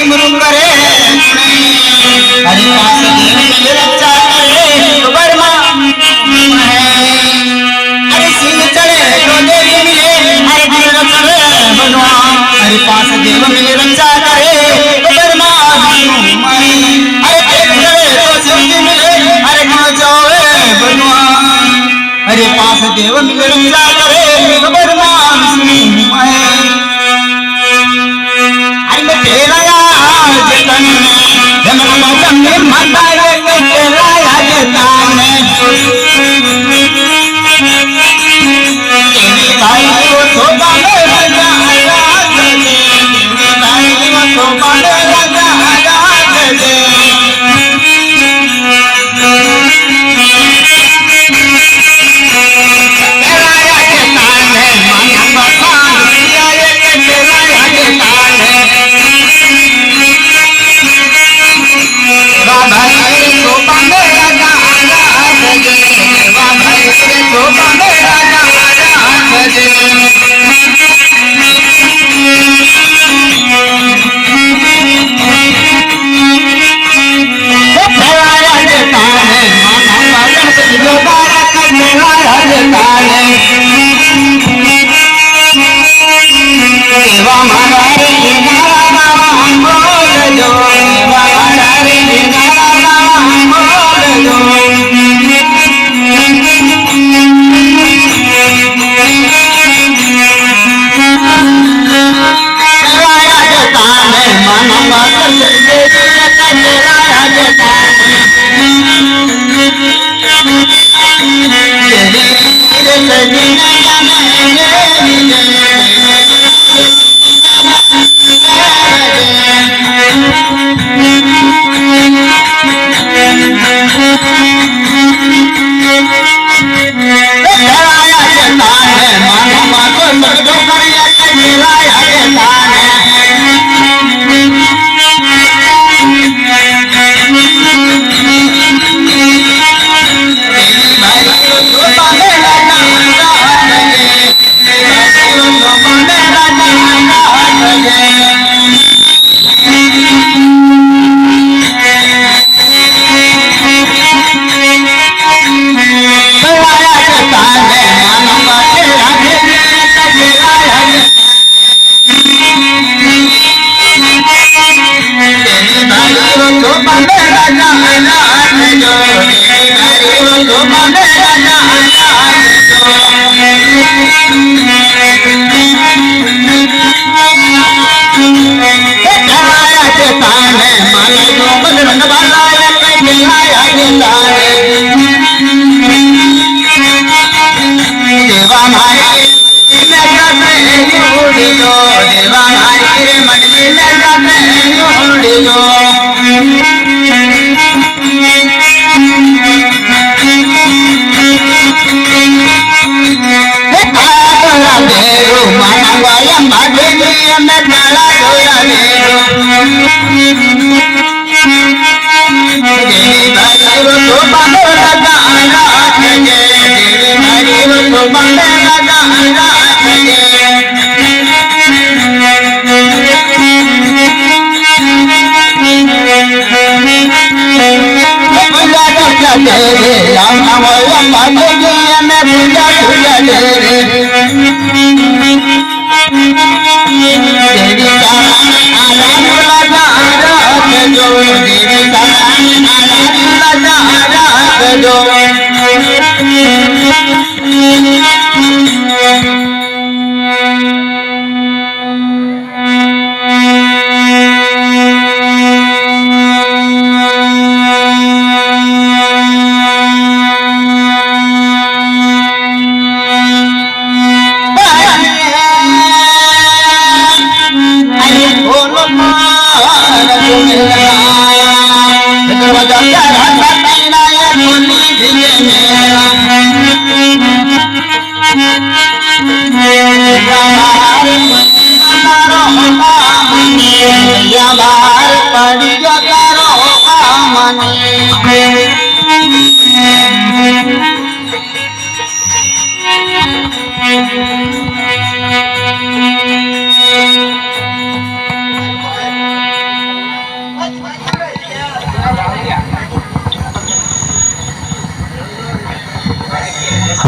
सिमरू करे हरि पास देव मिले रक्षा करे बर्मा अरे सिंह चढ़े तो देव मिले हरि गुरु करे भगवान हरि पास देव मिले रक्षा करे बर्मा अरे देव चढ़े तो सिंह मिले हरि गुरु जावे भगवान हरि पास देव मिले रक्षा करे बर्मा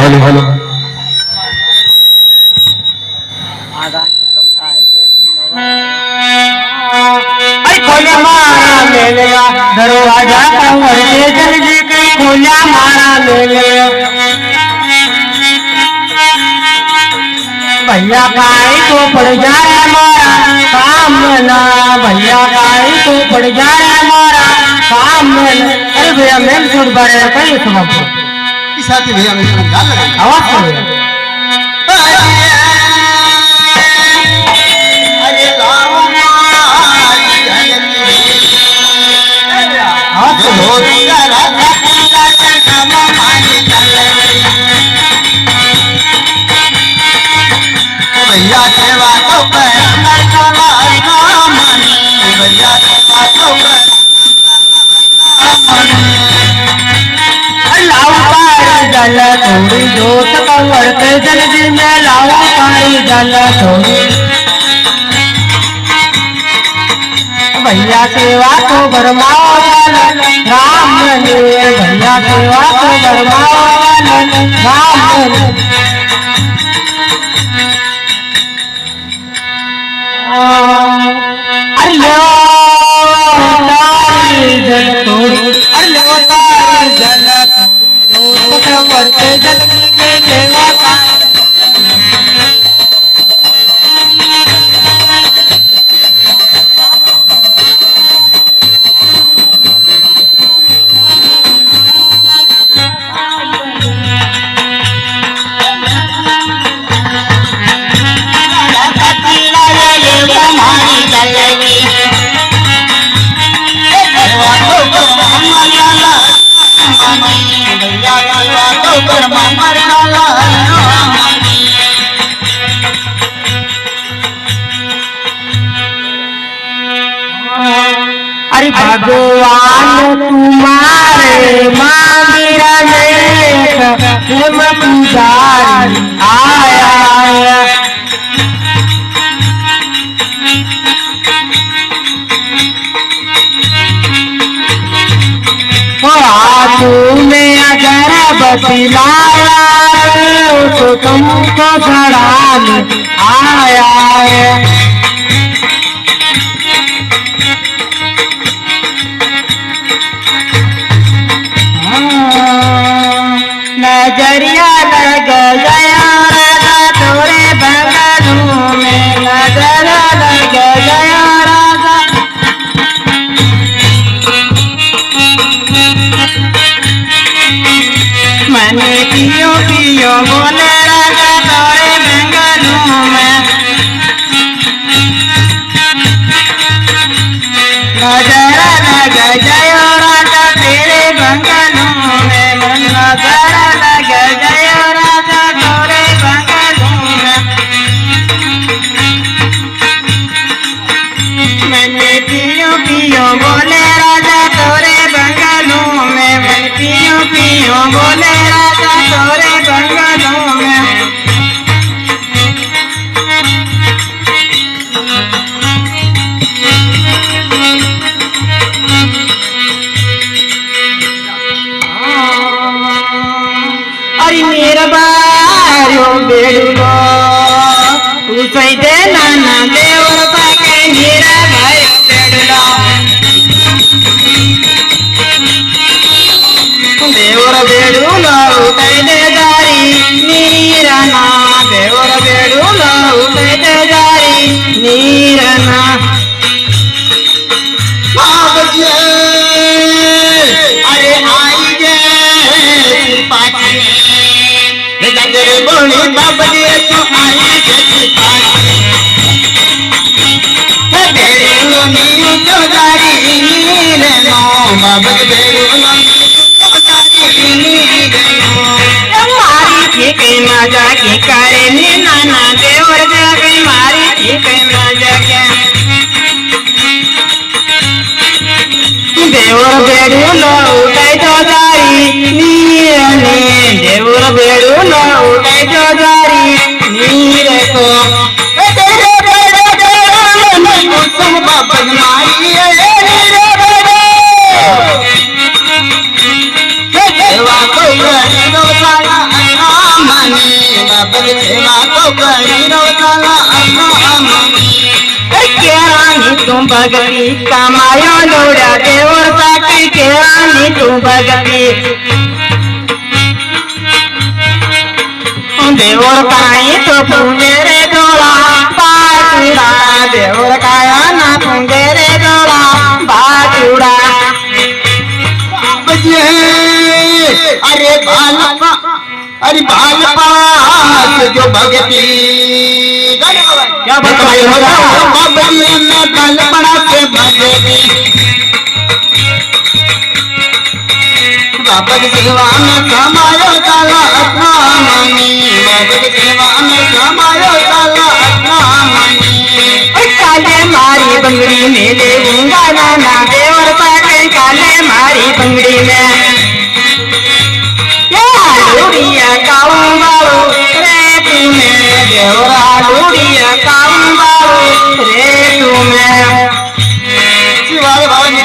हेलो हेलो खोल्या मारा मेलेगा दरवाजा कंवर के जल्दी के खोल्या मारा मेलेगा भैया काई को पड़ जाए मारा सामना भैया काई को पड़ जाए मारा सामना अरे भैया मैं छोड़ बारे कहीं सुना साथी भैया मैं आवाज करो भैया सेवा तो भैया सेवा तो लाऊ पारी जल थोड़ी जोत कंवर के जल्दी में लाऊ पारी जल थोड़ी भैया सेवा तो बरमाओ राम ने भैया सेवा तो बरमाओ राम ने अल्लाह जल थोड़ी अल्लाह जल कंवर के जल्दी में सेवा अरे भगवान तुम्हारे मंदिर में पुजारी आया तूने अगरबत्ती लाया तो तुमको घराने आया है नजरिया लग गया राजा तोरे बंगलों में नजर लग गया राजा मैंने पियो पियो बोले राजा तोरे बंगलों में नजर लग गया राजा तेरे बंगलों में नजर लग गया राजा तोरे बंगलों में मैंने पियो पियो बोले राजा तोरे बंगलों में मैं पियो पियो बोले राजा तोरे बंगलों में अरे मेरा बारो बेड़ो उसै दे नाना देवर पाके मेरा भाई बेड़ो देवर बेड़ो उसै दे जारी नीरना देवर बेड़ो उसै दे जारी नीरना अरे आई जे पाटी बोली बाबली तू आई बेड़ो नीलू तो जारी नीरनो बाबल बेड़ो मजा की करे नाना देवर जगे मारी ठीक मजा के देवर बेड़ू लौटे तो जारी नीरने देवर बेड़ू लौटे तो जारी नीर को तेरे बेड़े कुसुम बाबन मारी देवा कोई नो साला बाबा की सेवा तो करी रोजाना केरानी तुम भगती कमायो लोड़ा देवर साकी केरानी तुम भगती देवर काई तो पूंगे रे डोला बाटूड़ा देवर काया ना पूंगे रे डोला बाटूड़ा अरे बालपा अरे बालपा जो भगती क्या बताइए बाबली में बालपना से भगती बाबा की सेवा में समायो काला अपना मनी बाबा की सेवा में समायो काला अपना मनी काले मारी बंगड़ी में ले लूंगा नाना देवर पाटे काले मारी बंगड़ी में लूड़िया काऊं बाबू रे तुम्हें देवरा लूड़िया काऊं बाबू रे तुम्हें शिवाय बाबा ने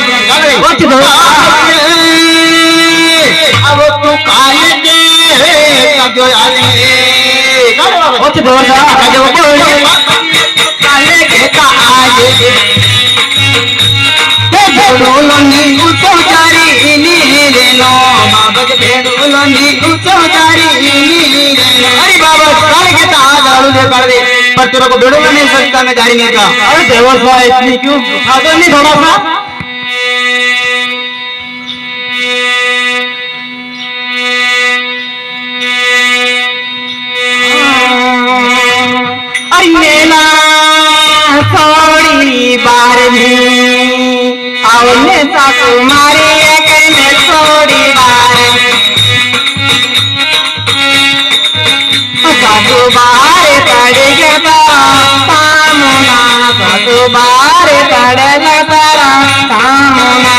अब तू काले के जो आले काले के का आज भेड़ोलो नी ऊंचो जारी नीले नो बाबा के भेड़ोलो नी ऊंचो जारी नीले नो अरे बाबा काले के का आज आलू दे कर दे पर तेरे को भेड़ोलो नहीं सकता मैं जारी नहीं का अरे देवर सा इतनी क्यों खादो नहीं थोड़ा सा मेला थोड़ी बार भी आवने सासू मारी कहने थोड़ी बार सासू बार पड़े गया सामुना सासू बार पड़े गया सामुना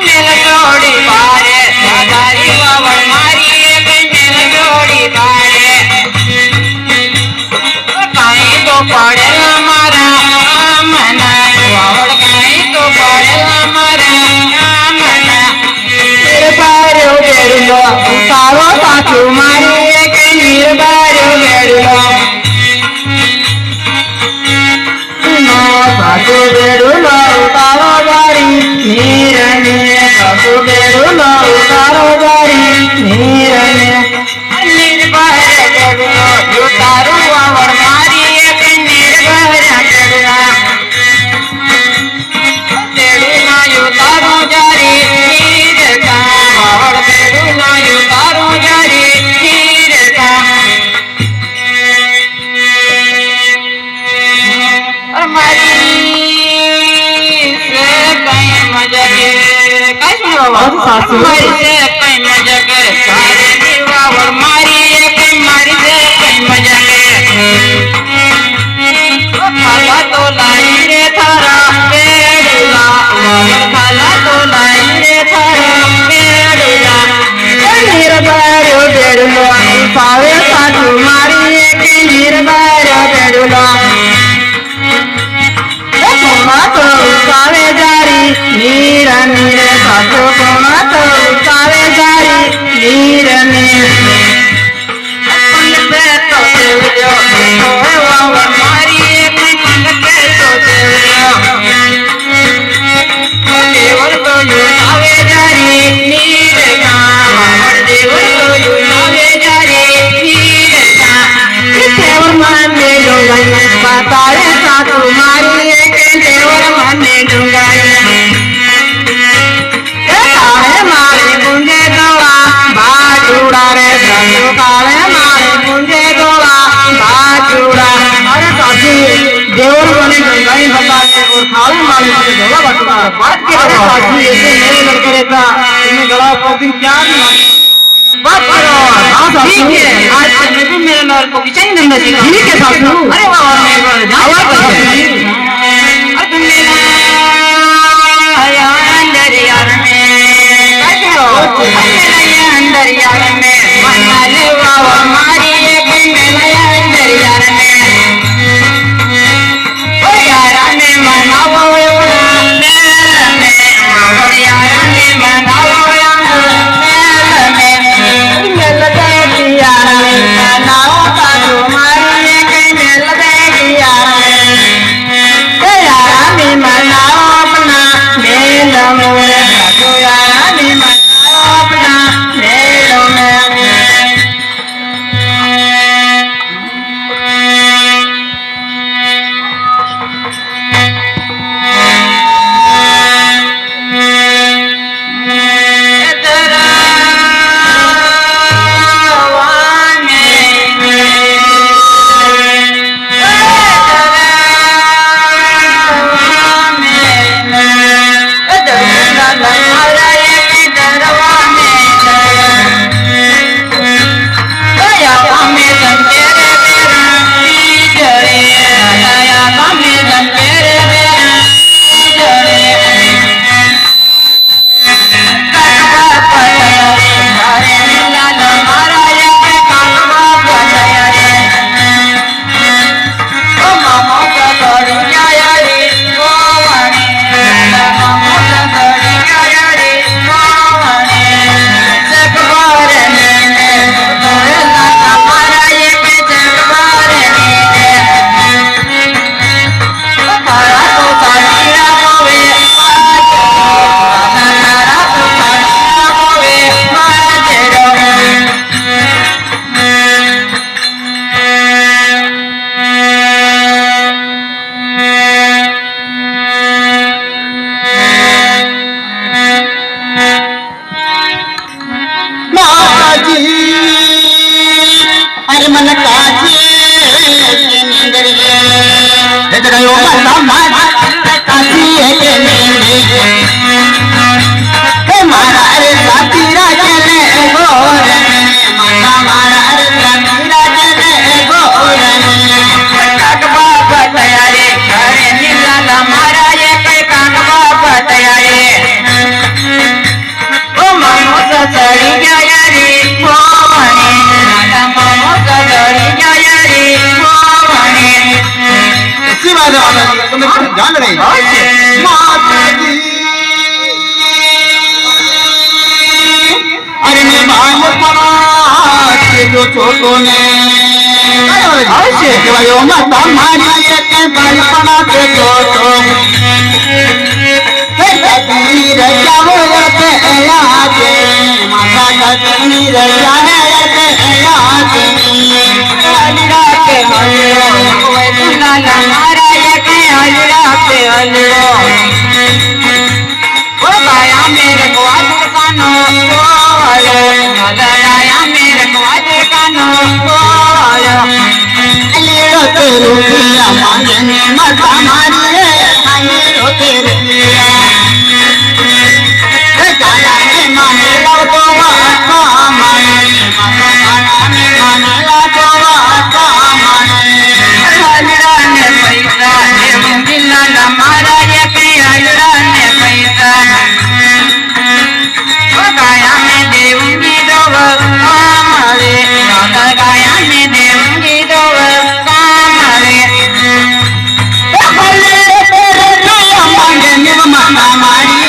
मेला थोड़ी बार दादारी बाबा मारी कहने थोड़ी बार पड़े हमारा मना और कहीं तो पड़े हमारा मना मेरे बारे बेड़लो सारो सासू मारी एक मेरे बारे बेड़लो नो सासू बेड़लो सारो बारी नीरने सासू बेड़लो सारो बारी नीरने मेरे बारे बेड़लो यो सारो और मारी सासू मारी से कई मजा के सारे दीवार मारी कई मारी से कई मजा के खाला तो लाई रे थारा पेड़ुला खाला तो लाई रे थारा पेड़ुला निर्भर बेड़ुला सावे सासू मारी के निर्भर बेड़ुला सोना तो सावे जारी नीर नीर सासू सोना तो सावे जारी नीर नीर पंग पे तो देवरियो वावा मारी पंग पे तो देवरियो देवर तो यू सावे जारी नीर का देवर तो यू सावे जारी नीर का देवर मान ले लोगन बताए सासू मारी देवर माने डुंगाई काले मारे मुंजे दोला बाटूड़ा रे सासू काले मारे मुंजे दोला बाटूड़ा अरे सासू देवर माने डुंगाई बताते और काले मारे मुंजे दोला बाटूड़ा बात के सासू ऐसे मेरे लड़के रहता तुम्हें गला पर दिन क्या बात करो हाँ सासू आज मैं भी मेरे लड़के को किचन देना चाहिए ठीक है सासू अरे वाह आवाज अंदर यार में मनाले बाबा मारी अंदर यार में यारा में मनावो यारा में मनावो गयो मारा रे साथी राजने गोरने माता मारा रे साथी राजने गोरने काकबा पतयारे घरे नीला मारा ये कई काकबा पतयारे ओ मामो सड़ी गया रे मोहने राधा मामो सड़ी गया रे मोहने इसी बात है तुम जान रही माता जी अरे मैं भाई पड़ा जो छोटो ने ऐसे भाइयों माता मारी के भाई पड़ा के छोटो कबीर जाओ ते याद माता कबीर जाने ते याद हलरा के हलरो कोई दुलाला मारा ये के हलरा के हलरो ओ गाया मेरे को आज कानो बोलो गाया मेरे को आज कानो बोलो अलीरो ते रुपिया मांगने माता मारी अलीरो ते रुपिया गाया ने माने लो तो माता माने माता ने माने लो तो माता माने हलरा ने पैसा ने दुलाला मारा ये के हलरा ने पैसा ओ गाया में देऊंगी दो हमारे गाया में देऊंगी दो हमारे मांगने माता मारी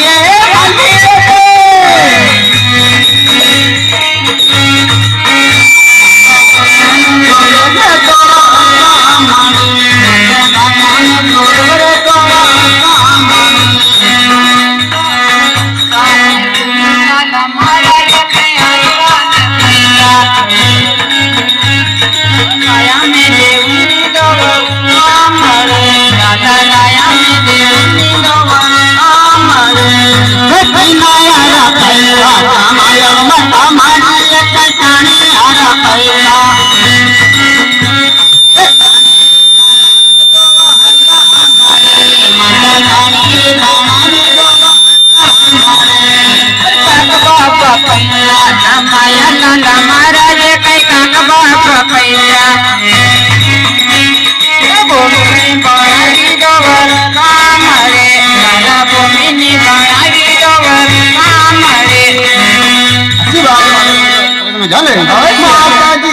जाने माता जी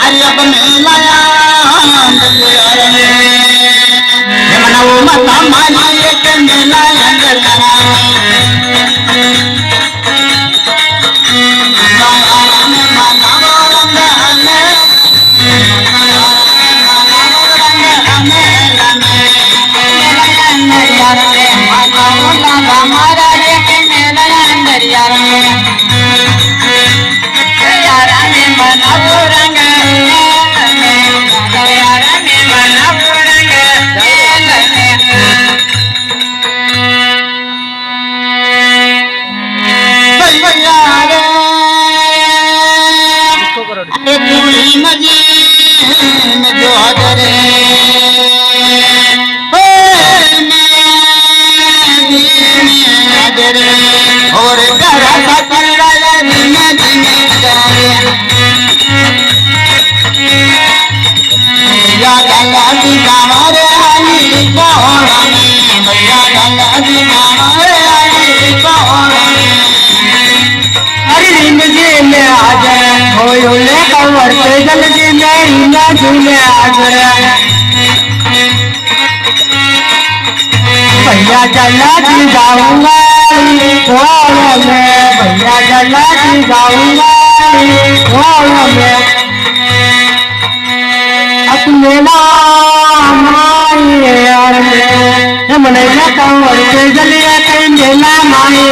अरे अब मेलाया यमना वो माता मारी एक मेला अंदर और जल्दी मेरी ना झूले भैया चला जी जाऊंगा भैया चला जी जाऊंगा अपने मन कंवर से जलिया कहीं मेला माए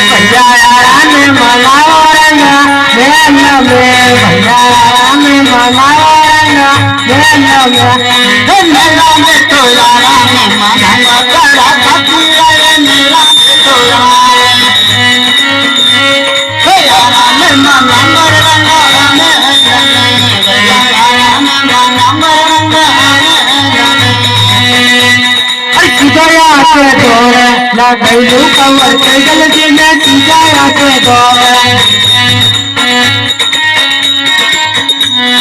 भैया में मनाओ भैया में मनाओ मेला में तो यारा में मनाया बड़ा मेला में तो यारा में लगैलू कमर के गलती में किया के दौड़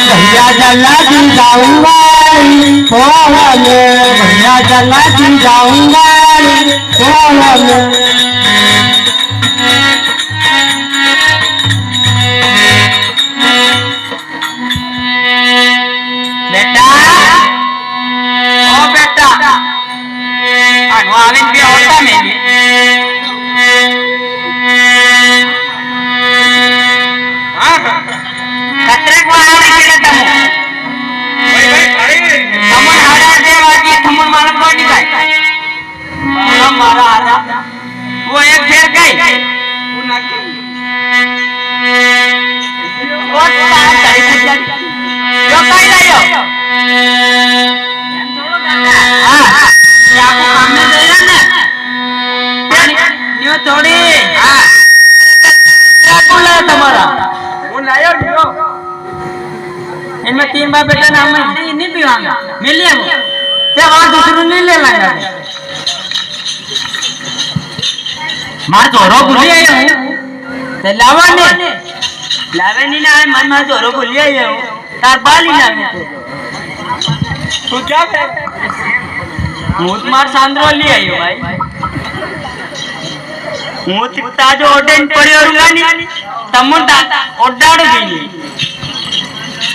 भैया जला दी जाऊंगा भैया जला दी जाऊंगा बेटा ओ बेटा आविन भी होता नहीं कतरे को आने के तम तमन हाड़ा दे वाकी तमन मालूम कोनी काय मारा आरा वो एक फेर गई वो तारी सज्जा यो काय लायो हां क्या को काम में दे ना न्यू थोड़ी हां क्या बोला तुम्हारा वो लायो न्यू इनमें 3 बार बेटा नाम नहीं पीवांगा मिल लिया वो ते वहां दूसरे नहीं ले लाएगा मार जोरो भूली आया हूं ते लावे नहीं ना है मन मार जोरो भूली आया हूं तार बाल ही ना तू क्या है मूत मार सांद्रो ले आयो भाई मूत ताजो ओडेन पड़ियो रुगानी तमुन ता ओड्डाडू दीनी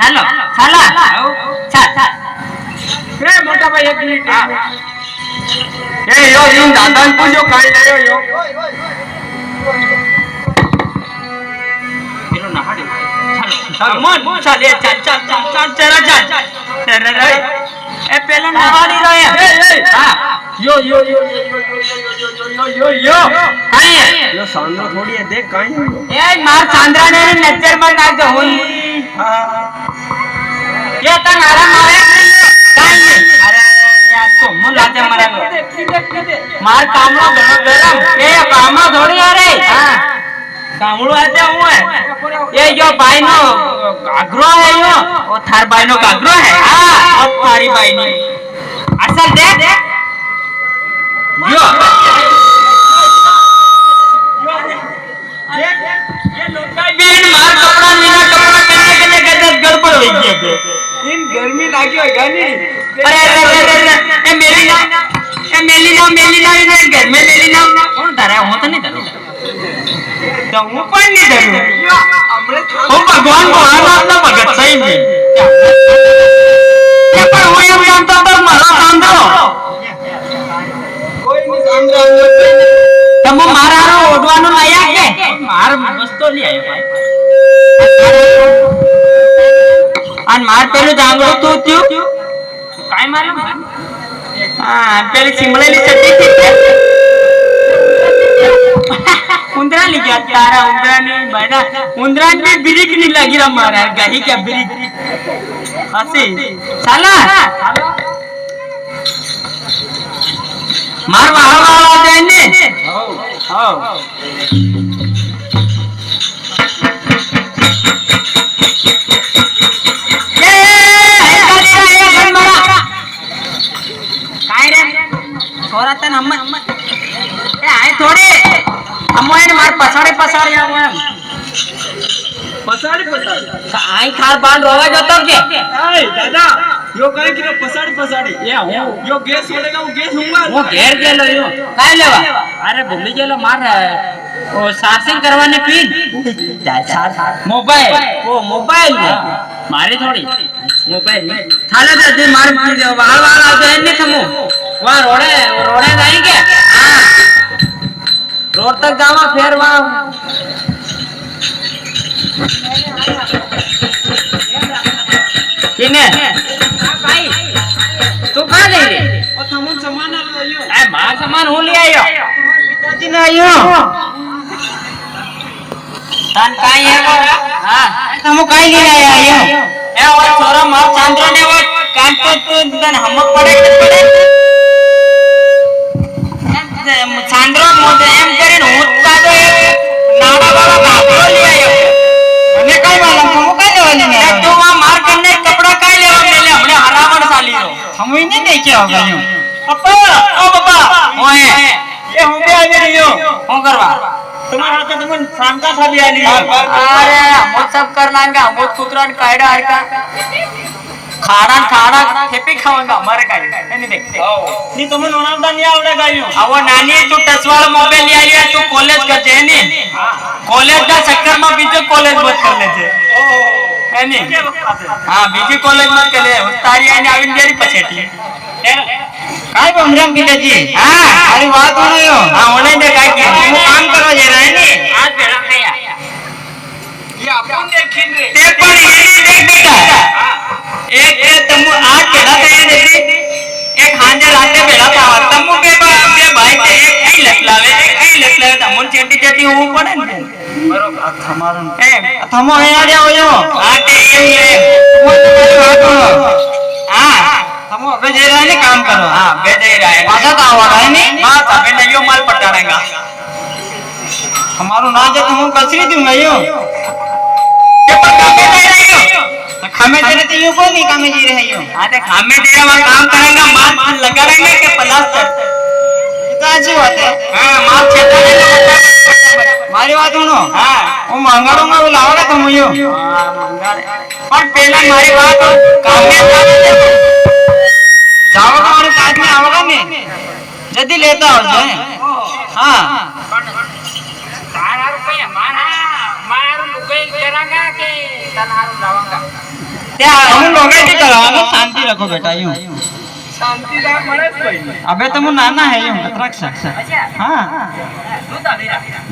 हेलो साला चल ए मोटा भाई एक मिनिट ए यो इन दादा पूछो काय लायो यो इनो नहाड़ी चलो मन चल रे ए पहले नहाड़ी रहे हां यो काई है यो सांद्रा थोड़ी है देख काई ए मार सांद्रा ने नजर में नाक दो हुई हां ये ता नारा मारे काई अरे यार तो मुन लाते मरांगे मार कामलो गरम ए कामलो थोड़ी अरे हां कामलो आते हूं है ये जो भाई नो गागरो है यो ओ थार भाई नो गागरो है हां और थारी भाई नी असल देख यो ये लोकाई बेन मार कपड़ा मीना कपड़ा कने गदर गड़बड़ होई गई इन गर्मी लागी होगा नी अरे ए मेरी ना इन घर में मेली ना कौन धरा हो तो नहीं धरो तो ऊपर नहीं धरो ओ भगवान को आना ना भगत सही में ये पर हुई हम जानता तो मारो सांद्रो कोई नहीं सांद्रो तम मारारो ओडवानो लाया के मार वस्तु ले आयो भाई अन मार पेलो जांगलो तो क्यों काय मारलो हां पेली सिमलेली चट्टी थी उंदरा ली गया तारा उंदरा नहीं बना उंदरा ने बिरिक नहीं लगी रा मारा गही क्या बिरिक हसी साला मार वाला देने हां छोरातन हम ए आए थोड़ी अम्मोने मार पसाड़ी आवे पसाड़ी आई खार बाल रोवा जतो के ए दादा यो काई कि पसाड़ी ये हो यो गैस छोड़ेगा वो गैस होगा वो घेर गेलो यो काय लेवा अरे भूली गेलो मार ओ चार्जिंग करवाने पिन मोबाइल ओ मोबाइल मारे थोड़ी मोबाइल में थाले दे मार वाल आते हैं ने थमो वहां रोड़े जाएंगे हां रोड तक जावा फिर वहां किने भाई तू कहां गई रे ओ थमन सामान आयो ए मार सामान हो ले आयो पिताजी ने आयो तान काई है वो हां थमो काई ले आयो ए वो छोरा मार चांद्रो ने वो कान तो तन हम पड़े चांद्रो मोदे एम करे हुत्ता दो नाड़ा वाला गाबरो ले आयो હું નહીં દેખ્યો ગયો પપ્પા ઓ પપ્પા ઓએ એ હું બે આવી રહ્યો હું કરવા તમારા હાથે તમને શાંતા થાબી આલી अरे हम सब करना का हम कुतरा ने कायडा आरका खाड़ा खाड़ा थेपी खावांगा हमारे का नहीं देखते ની તમે નોણાવતા નહીં આવડે ગાયું अब वो नानी तू टचवाल मोबाइल ले आई है तू कॉलेज का जे नहीं कॉलेज का चक्कर में बीजे कॉलेज मत कर ले छे है नहीं हां बीजे कॉलेज मत कर ले तारी आने आविन देरी पछेटी काय बमराम पिताजी हां अरे बात होयो हां होने दे काय की तू काम करो जरा है नहीं आज बेड़ा कया ये अपन देखिन रे ते पण एनी देख बेटा एक तमु आज केड़ा कया देती एक हांजे राते बेड़ा था तमु के भाई ते एक कई लखलावे तमुन चेटी चेटी हो पड़े ने बरोबर તમારું એ તમો અહીંયા આવ્યો આ તે એમ લે હું તમારી વાત કરો હા તમો હવે જઈ રહ્યા ને કામ કરો હા બે જઈ રહ્યા પાછા તો આવવાના है नहीं हां तबे नयो माल पटाड़ेगा તમારું ના જે તો હું કચરી दूंगा यो के पर कामे दे रही हो खामे दे रही हो को नहीं कामे जी रही हो हां ते खामे दे रहा काम करेंगे माल लगाएंगे के प्लास्टर अच्छी बात है हां माल छेड़ने मारी बात सुनो हां वो मंगाड़ो में लाओगे तुम यो हां मंगाड़े पर पहले मारी बात काम में जाओगे हमारे साथ में आओगे ने जल्दी लेता हो जाए हां तारा रुपया मारू लुगाई करांगा के तनारू लावांगा क्या हम लोगे की करांगा शांति रखो बेटा यूं शांति दा मरस कोई अबे तुम नाना है यूं अत्रक्ष हां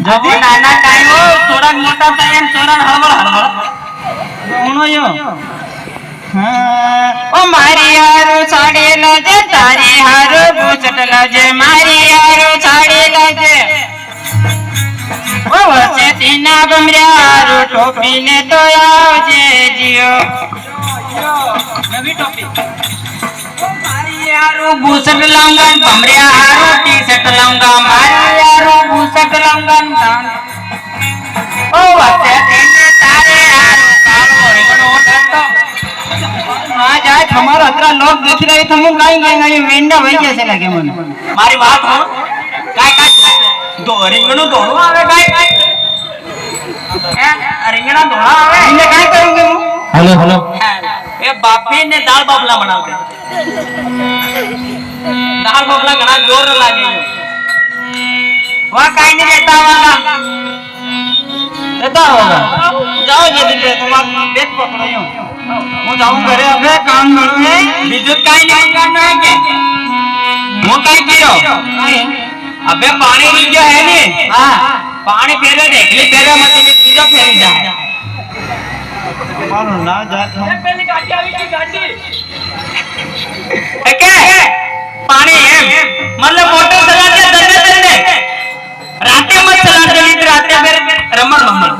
जदी नाना काई हो थोड़ा मोटा टाइम थोड़ा हड़बड़ उनो यो हां ओ मारी यारो साड़ी लजे तारी हारो बूचट लजे मारी यारो साड़ी लजे ओ वचे तीना बमरारो टोपी ने तो आवजे जियो नवी टोपी यारो बूसट लाऊंगा बमरिया हारो टी-शर्ट लाऊंगा मारी यारो बूसट लाऊंगा ओ वचे तीने तारे हारो कालो रिकनो डटो आ जाए हमारा अतरा लोग देख रहे थे हम काई काई मेंढा भई जैसे लगे मन मारी बात हो काय काय दो रिंगणो दोनो आवे काय रिंगणा दोना आवे इने काय करूंगे હું हेलो हेलो ए बापी ने दाल बाफला बनाते दाल बाफला घना जोर लागे वहां काई नहीं देता होगा देता होगा जाओ जल्दी ले तुम बैग पकड़ो यूं હું જાઉં ઘરે હવે કામ કરું હે બીજું કાઈ નહીં કરવાનું है કે હું કાઈ કર્યો अबे पानी री जो है ने हां पानी फेरे देखली फेरे मत बीजो फेरी जाए मारो ना जात हम पहली गाड़ी आई की गाड़ी के पानी है मतलब मोटर चला के दंडे राते मत चला दे राते फिर रमण मम्मन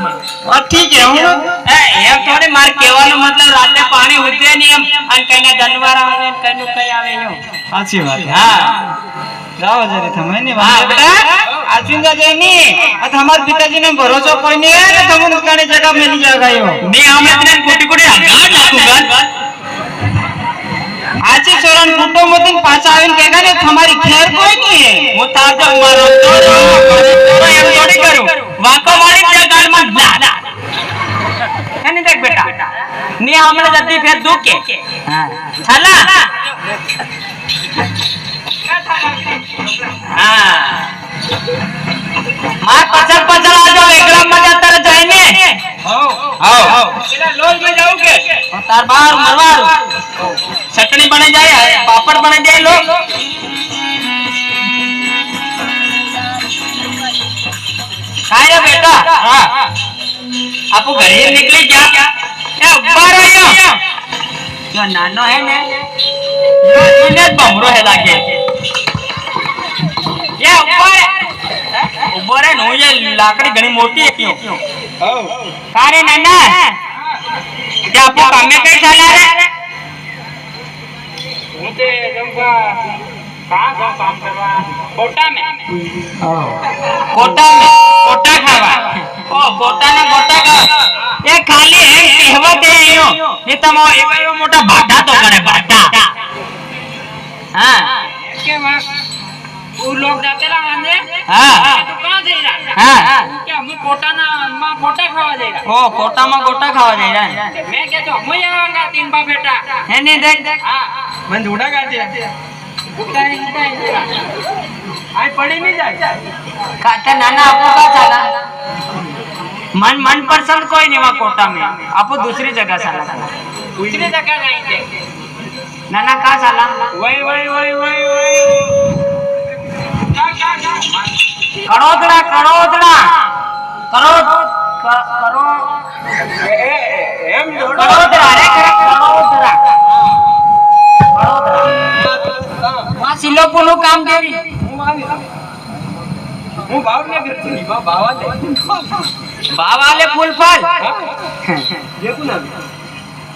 और ठीक है हूं ये थोड़े मार केવાનો मतलब राते पानी होते नहीं हम अन कईना जानवर आवे कईनो कई आवे यो अच्छी बात है हां जाओ जरे थमे नहीं हां बेटा आजुंगा जेनी अत हमार पिताजी ने भरोसा कोई नहीं है कि तुम उनकाने जगह मिल जाएगा यो नहीं हम इतने कोटी-कोटी गाड़ लाकूंगा आजी सोरन फुटो मतिन पाछा आवीन केगा ने तुम्हारी खैर कोई नहीं है वो तार जब मारो तो एम थोड़ी करू वाको मारी ते गाड़ में ना कने देख बेटा नी हमने जल्दी फिर दुके हां चला हां मार पचल पचल आ जाओ एकला मजा तर जाने आओ चला लोल में जाओगे तार बाहर मरवार चटनी बने जाए पापड़ बने जाए लोग खाए बेटा हां आपको घर ही निकले क्या ए ऊपर आयो जो नानो है ने यो इने बमरो है लागे ये ऊपर है नो ये लाकड़ी घणी मोटी है क्यों कारे नाना क्या आपको काम में कई चला रे मुझे तुमका कहां काम करवा कोटा में कोटा खावा ओ कोटा ने कोटा का ये खाली है कहवत है यो ये तमो एवो मोटा बाटा तो करे बाटा हाँ के वहाँ वो लोग जाते रहा आने हाँ तो कहाँ जा रहा हाँ क्या हम कोटा ना माँ कोटा खावा जाएगा ओ कोटा में गोटा खावा दे रहा है मैं क्या तो हम ही आवांगा 3 बार बेटा है नहीं देख हाँ મને ધૂડા કાઢી उठाई આઈ પડી નહીં જાય खाते नाना आपको का चला मन पसंद कोई नहीं वहाँ कोटा में आपको दूसरी जगह चला दूसरी जगह जाएंगे नाना का चला વઈ करोदड़ा करोदड़ा करोद करो એમ करोदड़ा अरे करोदड़ा वहाँ सिलोपुर નું કામ કેવી હું ભાવ ને કરતી ભાવા દે ભાવાલે ફૂલ ફળ દેખું ના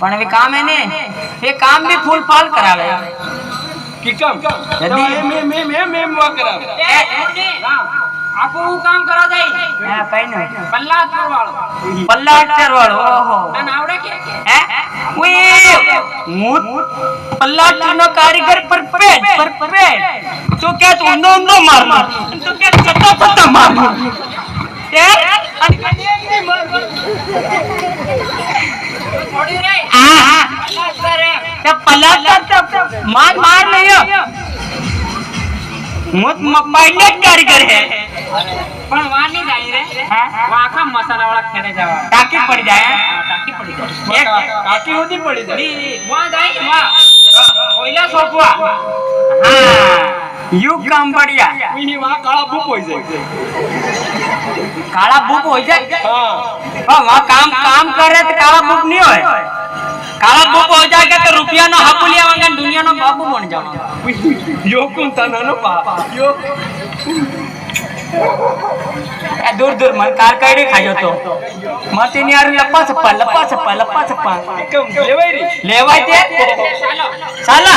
પણ હવે કામ હે ને એ કામ भी फूल फल करावे કે કામ જલ્દી મેં વા કરાવ आपको वो काम करा जाए હા કઈ ન बल्लापुर वालों પલ્લા અક્ષર વાળો ઓહો ना आवड़े के હે ઉઈ હું પલ્લા અક્ષરનો કારીગર પરફેક્ટ તો કે તું ઊંધો માર તો કે સતા માર એ थोड़ी रे હા करे તે પલ્લા માર નહીં मुझ पायलट कारीगर है पण वहाँ नहीं जाई रे हाँ? वहाँ का मसाला वाला खेले जावा टाकी पड़ जाए टाकी पड़ी जाए एक કાકી હોતી પડી જાય नहीं वहाँ जाई वहाँ कोयला सोपवा हाँ यू काम बढ़िया ઈ વા કાળા ભૂપ હોય જાય काला बुक हो जाए હા वहाँ काम करे तो काला बुक नहीं होए काला बुक हो जाएगा तो रुपया नो हापुलिया वांगा दुनिया नो बाबू बन जाओ યો કોણ તાનાનો પા યો दूर दूर मन कार कड़ी खायो तो मत नहीं यार लपा छप्पा કેમ લેવાય રી लेवाय ते चलो साला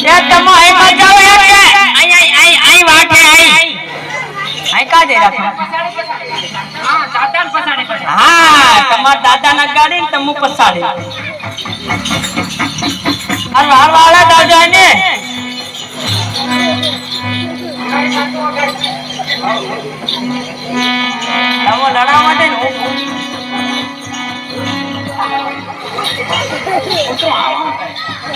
ये तमो आई का जाओ यार आई वाटे आई का दे रहा था हाँ दादा पसाड़े हाँ तमार दादा ना गाड़ी तमु पसाड़ी अरे वार वाला दादा ने तमो लड़ा माटे नो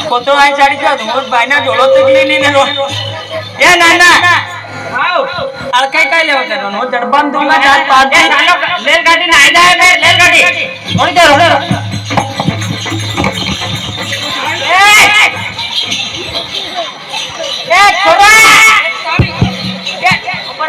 કોતો આઈ ચાડી જો મોર ભાઈના જોડો તકલી ની ને એ નાના આવ અળકાઈ કાઈ લેવા કરો નો દડબાન દુંગા જાત પાડ દે ચાલો રેલગાડી ના આઈ જાય રેલગાડી ઓડી દે રોડે એ છોડા એ ઉપર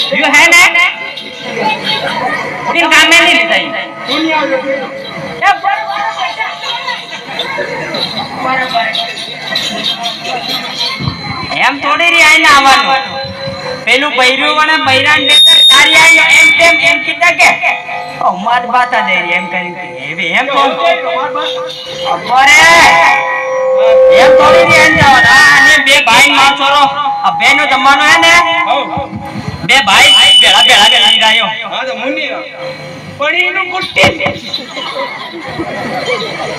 You है ना तीन काम में नहीं देता એમ થોડી રી આઈને આવવાનું પેલું બૈરું વણે બૈરાન દેતા તારી આઈ એમ તેમ એમ કીધા કે ઓ માર બાતા દે એમ કરી એવી એમ તો અરે એમ થોડી રી આઈને આવવાનું અને બે ભાઈ માં છોરો આ બેનો જમાનો હે ને બે ભાઈ ભેળા કરી રહ્યો હા તો મુની પડી નું ગુટ્ટી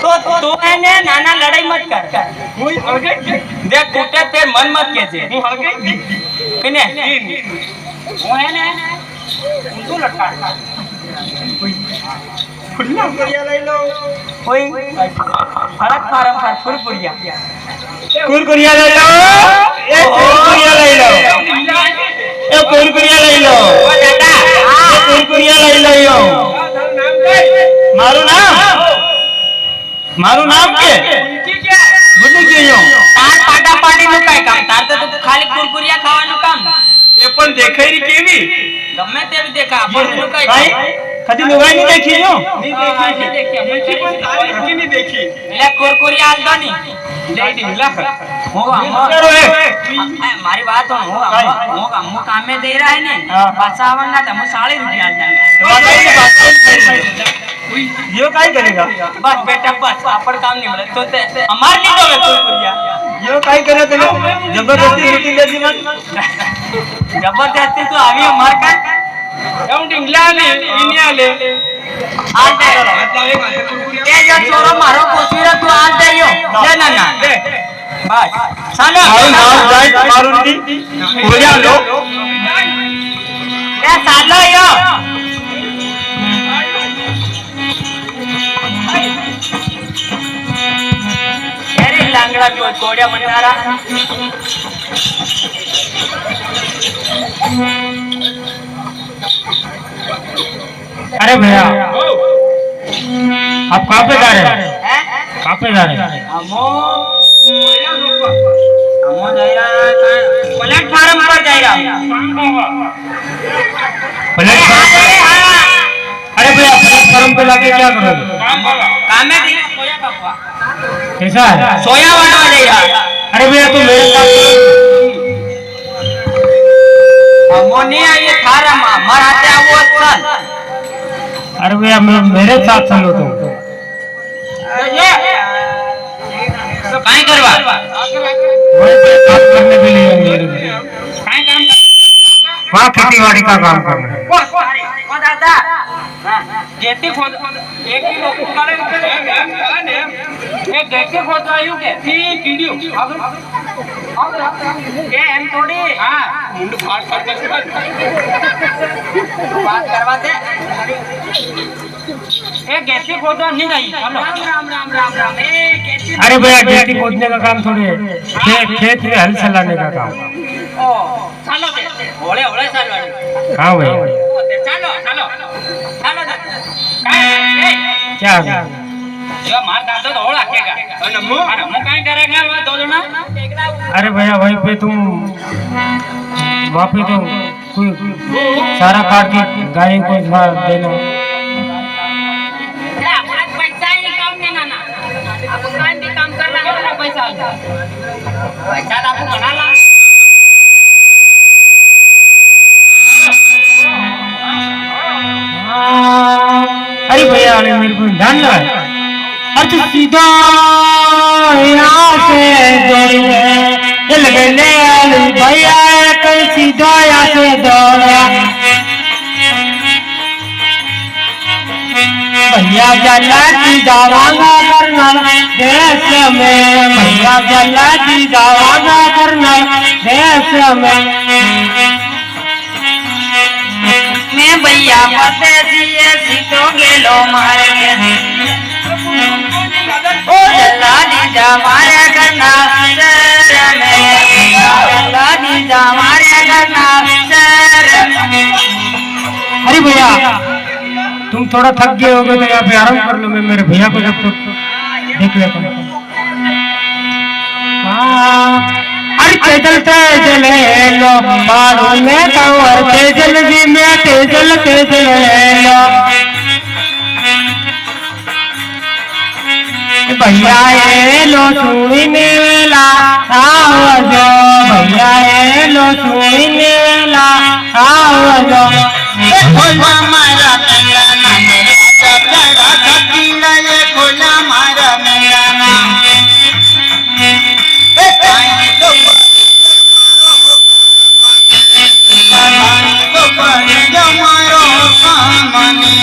તો એને નાના લડાઈ મત કર હું હળગે જે કુટે તે મન મત કે છે હું હળગે કને वो है ना तू लटका ખુલ્લા કર્યા લઈ લો કોઈ ફરક ફારમ ફર ફુરફુરિયા કુરકુરિયા લઈ લો એ કુરકુરિયા લઈ લો એ કુરકુરિયા લઈ લો ઓ દાદા એ કુરકુરિયા લઈ લો મારું નામ કે ભૂલી ગયો તાર પાટા પાટી નું કઈ કામ તાર તો તું ખાલી કુરકુરિયા ખાવાનું કામ એ પણ દેખાઈ રી કેવી ગમે તેવી દેખા આપણનું કઈ ભાઈ કદી લુગાઈ નહીં દેખી જો नहीं देखी हमने પણ તારી હકી નહીં દેખી એટલે કુરકુરિયા આલતો ની જઈ દી લખ મારી વાત તો હું કામે જઈ રહ્યા હે ને પાછા આવવાના તો હું 40 રૂપિયા ये काय करेगा बस बेटा बस अपन काम नहीं मिले तो हमार नहीं तो ये काय करे तेरे जबरदस्ती रोटी ले दी मत जबरदस्ती तो आवी हमार का काउंट इंग्लिश ले इंडिया ले आज दे ये जो छोरो मारो पूछी रे तू आज दे यो ले ना ना बस चलो नाम जाय मारून दी बोलिया लो ये चलो यो अरे लांगड़ा जो कोड़िया बनारा अरे भैया आप कहाँ पे जा रहे हैं? हैं कहाँ पे जा रहे हैं? हमो जा रहा है प्लेटफार्म पर जा रहा प्लेटफार्म? अरे भैया प्लेटफार्म पे लाके क्या करोगे? काम में सोया बाबा कैसा है? सोया बनवा जा रहा अरे भैया तुम मेरे साथ हमो नहीं आइए थारा मां मराते आवो चल अरे भैया मेरे साथ चलो तुम तो काई करवा वहीं पे काम करने के लिए मेरे काई काम वहाँ खेती बाड़ी का काम करना है। को दादा गेटी खोद एक ही लोग काले एक गेटी खोद आयु के वीडियो ये हम थोड़ी हां मुंड फाट फाट कर बात करवा दे एक गेटी खोद नहीं गई चलो राम ए गेटी अरे भैया खेती खोदने का काम थोड़ी है, खेत में हल चलाने का काम। ओ चलो ओले ओले चलो हाँ भैया चलो चलो चलो क्या ये मार दादा तो ओला केगा અને હું કાઈ કરેગા વા દો જણા अरे भैया वहीं पे तुम वहाँ पे तो कोई सारा काट के गाय को देना। આપણે પૈસા ही काम देना ना अपन काम भी काम कर रहा है पैसा पैसा तो आपको बना ला अरे भैया अरे मेरे को ध्यान लगा अर्थ सीधा यहाँ से दौड़े ये लगे ले भैया कहीं सीधा यहाँ से दौड़ा भैया जला की दावाना करना देश में भैया जला की दावाना करना देश में मैं भैया पते दिए सीतो गेलो मारे ओ जल्ला दीजा मारे करना शहर में जल्ला दीजा मारे करना शहर में अरे भैया तुम थोड़ा थक गए होगे तो यहाँ पे आराम कर लो, मैं मेरे भैया को जब तक देख लेता हूँ। अरे तेजल तेजल लो मारो में कंवर तेजल जी में तेजल तेजल लो भैया ये लो सुनी वेला आवजो भैया ये लो सुनी वेला आवजो खोला मारा मेलाना मेरा चपड़ा कटीला ये खोला मारा मेलाना तो पड़े जमारो कामने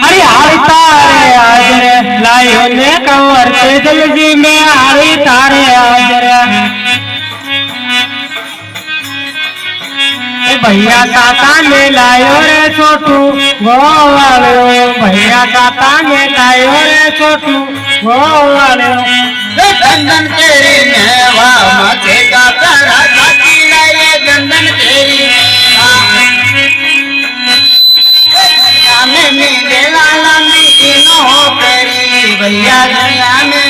अरे आई तारे आजरे लायो ने कंवर तेजल जी में आई तारे आजरे भैया ताता में लायो रे छोटू गोवालो भैया ताता में लायो रे छोटू गोवालो गंदन तेरी नेवा मचे का तारा कटीला ये गंदन तेरी में मिले लाला नो करी भैया दुनिया में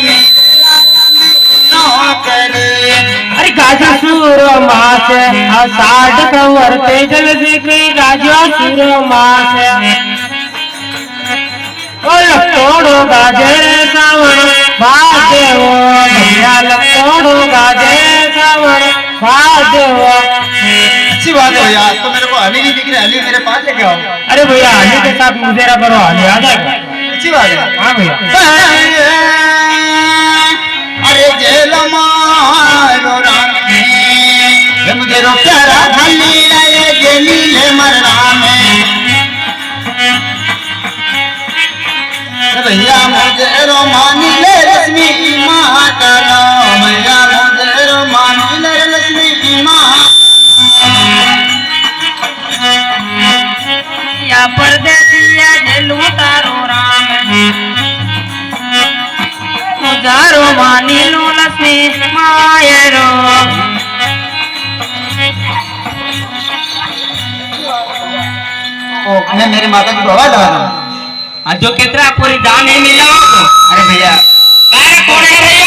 नो करी अरे गाजो सूरो मास साठ कंवर तेजल जी की गाजो सूरो मास ओ तोड़ो गाजर सावन વાદેવો ભૈયા લખોડો ગાજે સાવણ વાદેવો। अच्छी बात है भैया, तो मेरे को अली नहीं दिख रही, अली मेरे पास लेके आओ। अरे भैया अली के साथ मुजेरा करो, अली आ जाएगा। अच्छी बात है। हाँ भैया। अरे जेल मारो रानी, ये मुझे रो प्यारा धनी लाए गेली ले मरना में। भैया मुझे रो मानी ले लक्ष्मी माँ चलो, भैया मुझे रो मानी ले लक्ष्मी माँ। या परदेसिया जेलू तारो राम उजारो मानी लो लक्ष्मी मायरो। ओ मैं मेरी माता की आवाज लगा रहा हूँ। आज जो कितना पूरी दान नहीं मिला अरे भैया काय कोण आहे रे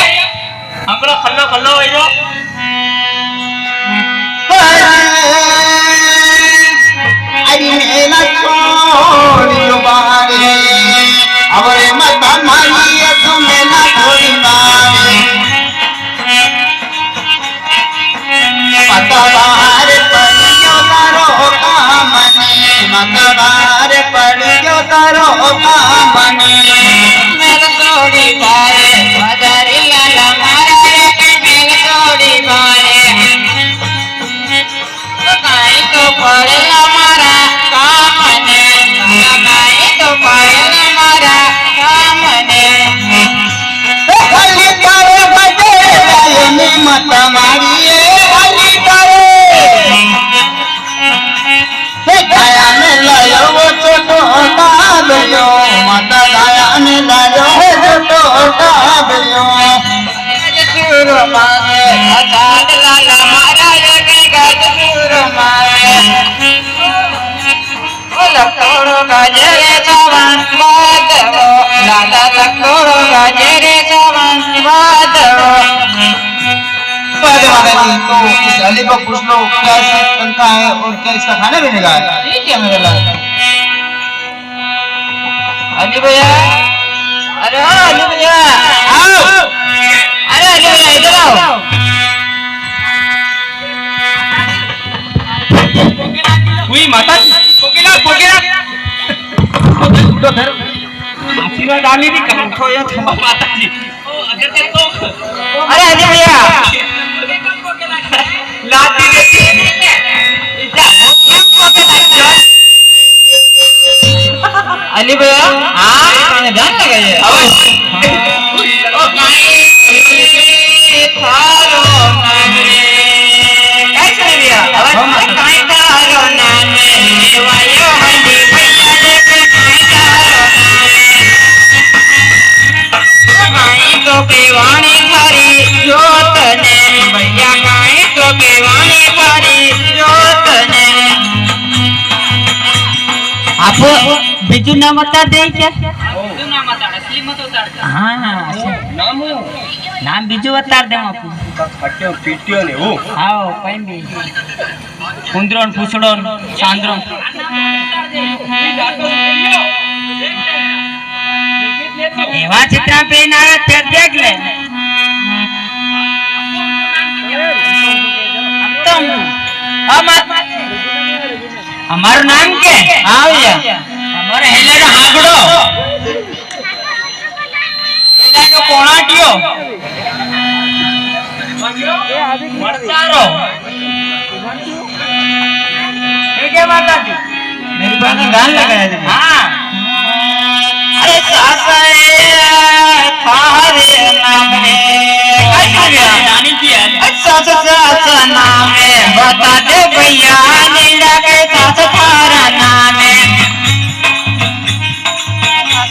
हमरो खल्लो खल्लो होइलो अरे मेला छोड़ियो बारे, अवरे माता मारी तो मेला छोड़ी बारे। माता बाहर पड़ियो तारो कामने, माता बाहर पड़ियो तारो कामने। मेल तोड़ी बारे मदारी लाला मारे मेल तोड़ी बारे काई तो पड़ेला मारा कामने काई तो पड़ेला मारा कामने। खाली तारे बजे ने माता मारी खाली तारे गाया में लायो वो छोटो काबयो, माता गाया में लायो वो छोटो काबयो। गजसूर मारे असाद लाला मारा के गजसूर मारे ओ लखोड़ो गजरे सवन बादवो लाला लखोड़ो गजरे सवन बादवो। अरे महाराज जी, तो इस अली को पूछ लो क्या इसकी तनख्वाह है और क्या इसका खाना पीने का है। ठीक है मेरे लाल अली भैया। अरे हाँ अली भैया आओ। अरे अली भैया इधर आओ। हुई माता कोकिला कोकिला आशीर्वाद आने भी कम खोया था माता जी। अरे अली भैया लाती देती अली भैया हाँ मैंने ध्यान लगाइए कैसे भैया तो केवानी भरी जोत ने भैया गाय तो केवानी भरी जोत ने। आप बिजू नाम बता दे क्या? नाम बता असली मत उतार हाँ नाम बिजू बता दे आपको। खट्टे पीटियो ने वो आओ कहीं भी कुंद्रोन फुसड़ोन सांद्रोन एवा चित्रा पे ना तेर देख ले तुम हमारा नाम के हाँ भैया हमारे हेले का हागड़ो हेले का कोणाटियो मरचारो ठीक है माता जी मेरी बात में गान लगाया थे। हाँ अरे सासरे थारे नाम है जानी की है सास नाम है बता दे भैया नीला के सास थारा नाम है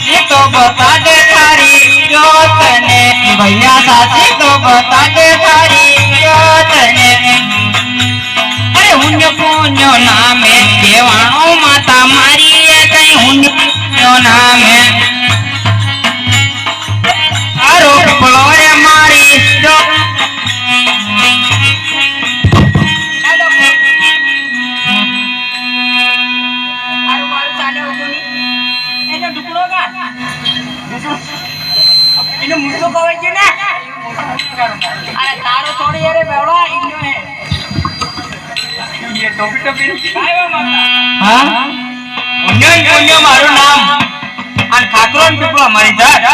ये तो बता दे थारी जोत ने भैया सासी तो बता दे थारी जोत ने। अरे हुन्य पुण्यो नाम है देवाणो माता मारी है कहीं हुन्य पुण्यो नाम है आरोप पलोरे मारी जो એનો મુદ્દો કવાય ટોપી ટોપી હા પુણ્ય મારું નામ અને ઠાકોર પીપળો અમારી જાત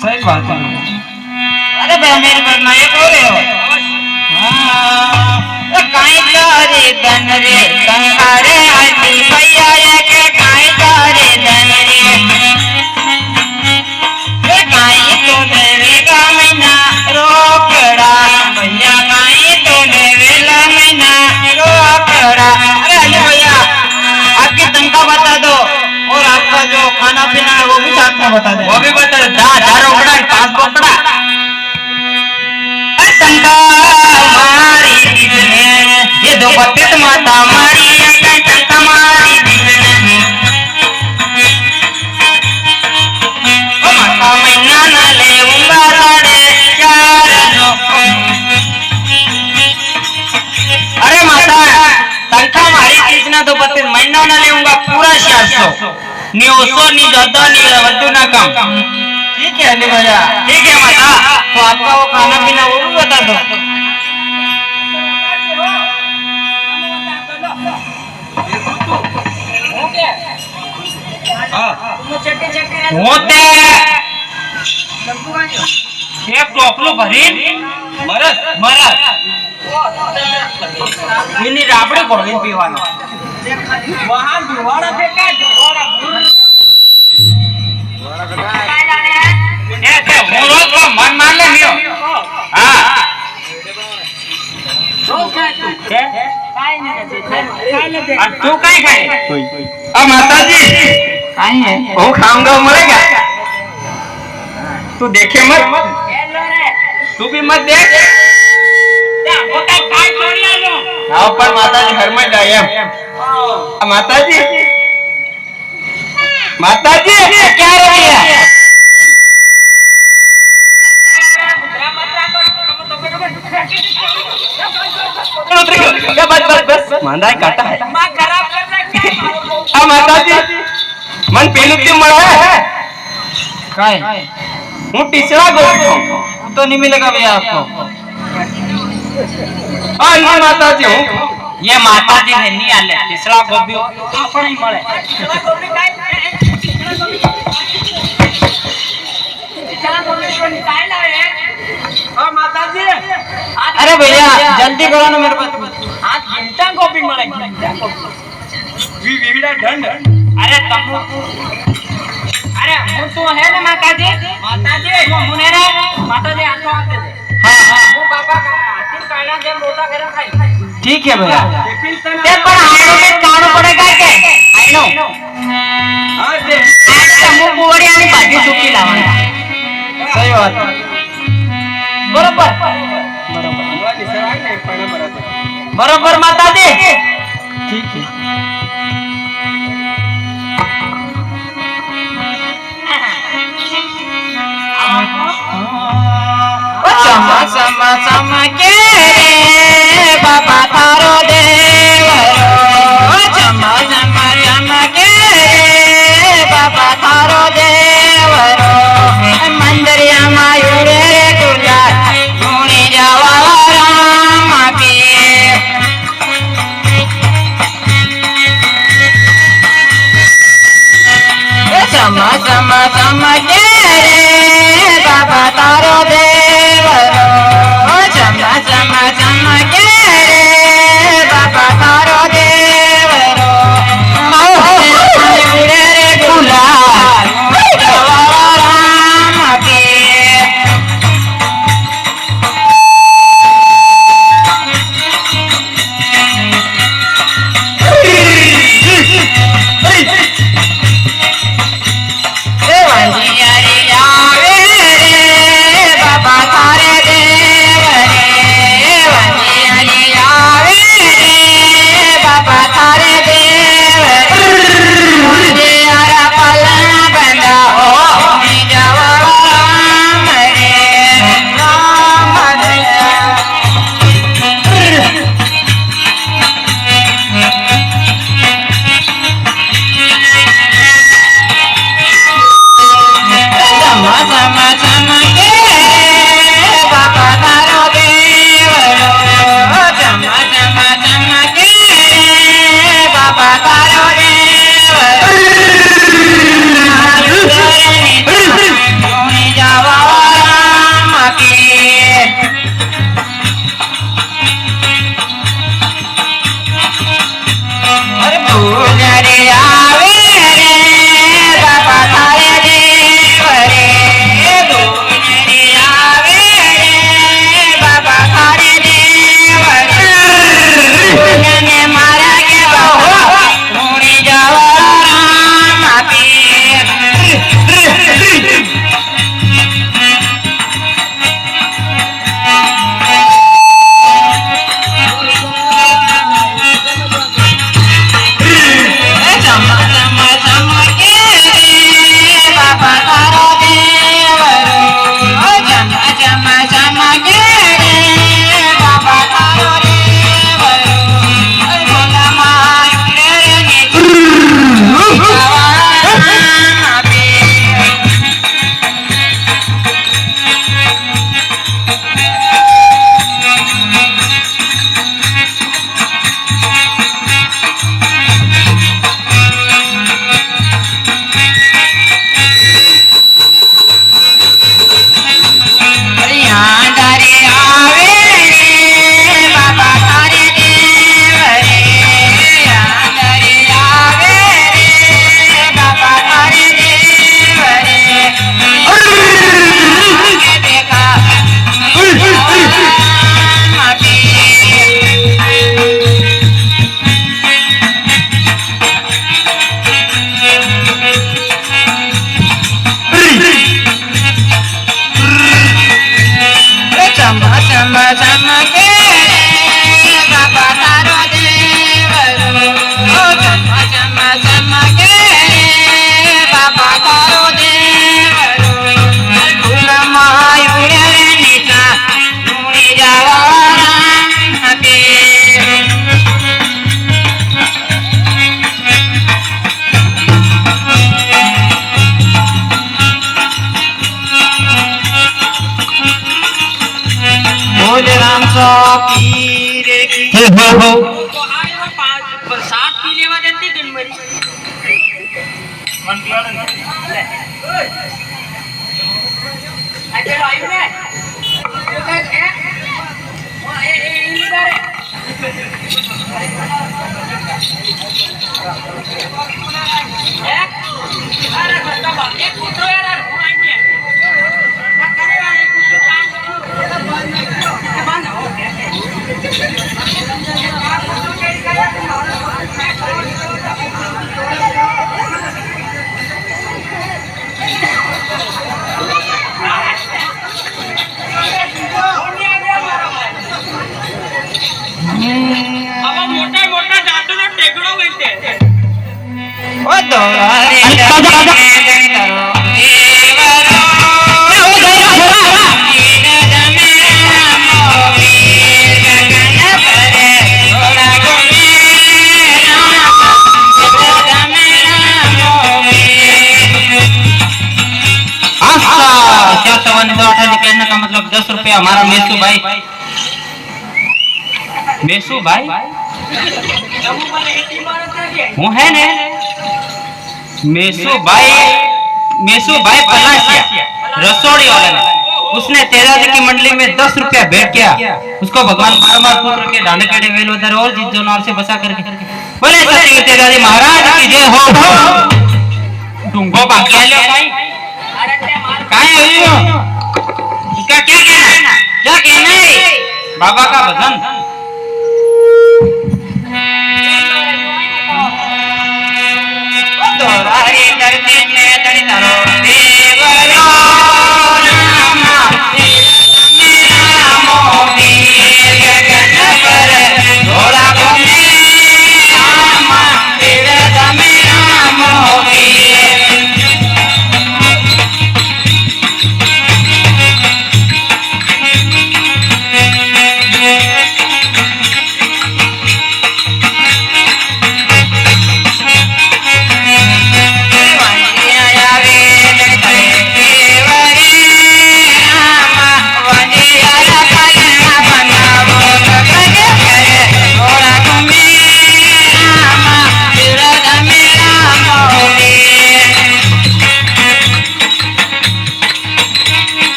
सही बात है अरे भाई मेरे घर में ये बोल रहे हो तो काई तारे धन रे संहारे आती भैया ये के काई तारे धन रे ये काई तो देवेगा महीना रोकड़ा भैया काई तो देवेला महीना रोकड़ा अरे अली भैया आपकी तनख्वाह बता दो और आपका जो खाना पीना है वो भी साथ में बता दो वो भी बता दे 10 रोकड़ा 5 बोकड़ा मारी ये दो बत्तीस माता मारी टंका मारी माता महीना न ले साढ़े 4 अरे माता टंका मारी तीसना दो बत्तीस महीना न लेऊंगा पूरा 600 नी ओसो नी ज्यादा नी वड्डू ना कम ठीक है अली भैया ठीक है माता तो आपका वो खाना पीना वो भी बता दो होते एक टोपलो भरी मरस मरस એની રાબડે ભરીને પીવાનો वहां दुवाड़ा फेंका दुवाड़ा ऐसे होरो तो मन मान ले लियो हां रोज खाए तू काई नहीं दे अब तू काई खाए अब माताजी કાઈ હે वो खाऊंगा मरेगा तू देखे मत हेलो रे तू भी मत देख क्या होता काई छोड़िया लो हाँ पर माताजी घर में जाए माताजी माताजी क्या रे भैया बस मांदा काटा है दिमाग खराब करना क्या मारो हाँ माताजी मन पेलू क्यों मरा है કાઈ हूँ टीचरा गोभी हूँ तो नहीं मिलेगा भैया आपको हाँ ये माताजी हूँ ये माता जी है नहीं आले तीसरा गोभी આપણે ही મળે चला गोभी काई चला गोभी को निकाल लाए और माताजी अरे भैया जल्दी करो ना मेरे पास आज घंटा गोभी मरे घंटा विविड़ा दंड अरे तम अरे હું તો હે ને માતાજી હું મુને રે માતાજી આટલો આપે દે हाँ हाँ હું બાપા હાથી કાળા જેમ રોટા કરે ખાઈ ठीक है भैया ટિફિન તે પણ આનો में કાણો પડેगा કે आई नो हाँ दे आज तमु कुवड़ियाની ભાજી સુકી લાવવાની सही बात बरोबर हमारा निसरा नहीं पढ़ना पड़ा था बरोबर माताजी ठीक है ओ चमा चमा चमा के रे बाबा तारो देवरो ओ चमा चमा चमा के रे बाबा तारो देवरो मंदरिया मायूरे रे तुझा मुनि जावा राम के चमा चमा चमा के रे बाबा तारो देवरो चमा चमा चमा के रे बाबा तारो देवरो रे गुलाल राम के देवांगी यारी आवे रे बाबा આ પેલો આવ્યો ને તો કાંઈક હે? એ લીધા રે. હે? અરે બસ્તા એક કૂતરો યાર હું આવી આ કરે યાર એક કૂતરો કામ કર્યું બાંધ ઓકે મોટા જાતનો ટેકડો વેચે ઓ દોરારી का मतलब 10 रुपया हमारा मेसू भाई वो है ने मेसू भाई पलाशिया रसोड़ी वाला उसने तेजाजी की मंडली में 10 रुपया भेंट किया उसको भगवान बार पुत्र के डांडे केड़े वेल उधर और जीत जोनार से बचा करके बोले सत्य तेजाजी महाराज की जय हो डूंगो बाकी लो भाई काय हो इसका क्या कहना है बाबा का भजन दोरारी धरती में धड़ी धरो देवरो नामा मेरा मोही गगन पर घोड़ा घूमे नामा तेरा मेरा मोही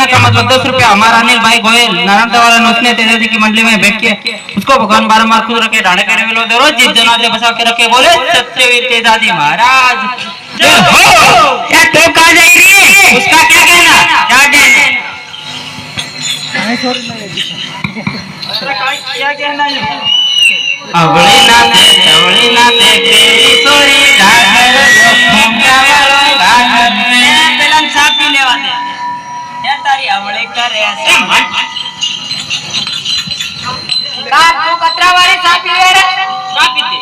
का मतलब 10 रुपया हमारा अनिल भाई गोयल नारायण वाला उसने तेजाजी की मंडली में भेंट किया उसको भगवान बारंबार खुद रखे ढांडे के वेलो रोज जिस जनाजे बचा के रखे बोले सत्यवीर तेजाजी महाराज जय हो क्या तो कहा जाएगी उसका क्या कहना क्या कहना अवली नाते तेरी सोरी जाकर घूमता वालो घाट पेलन साफ भी लेवा दे क्या तारी अवली करे ऐसे का तू कतरा वाली साफ पी रे साफ पीते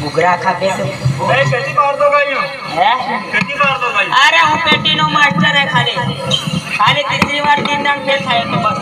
बुगरा खाते ए कति मार दो गाइयो है कति मार दो गाइयो अरे હું પેટીનો માસ્ટર હે ખાલી तीसरी बार तीन दान फेल થાય તો બસ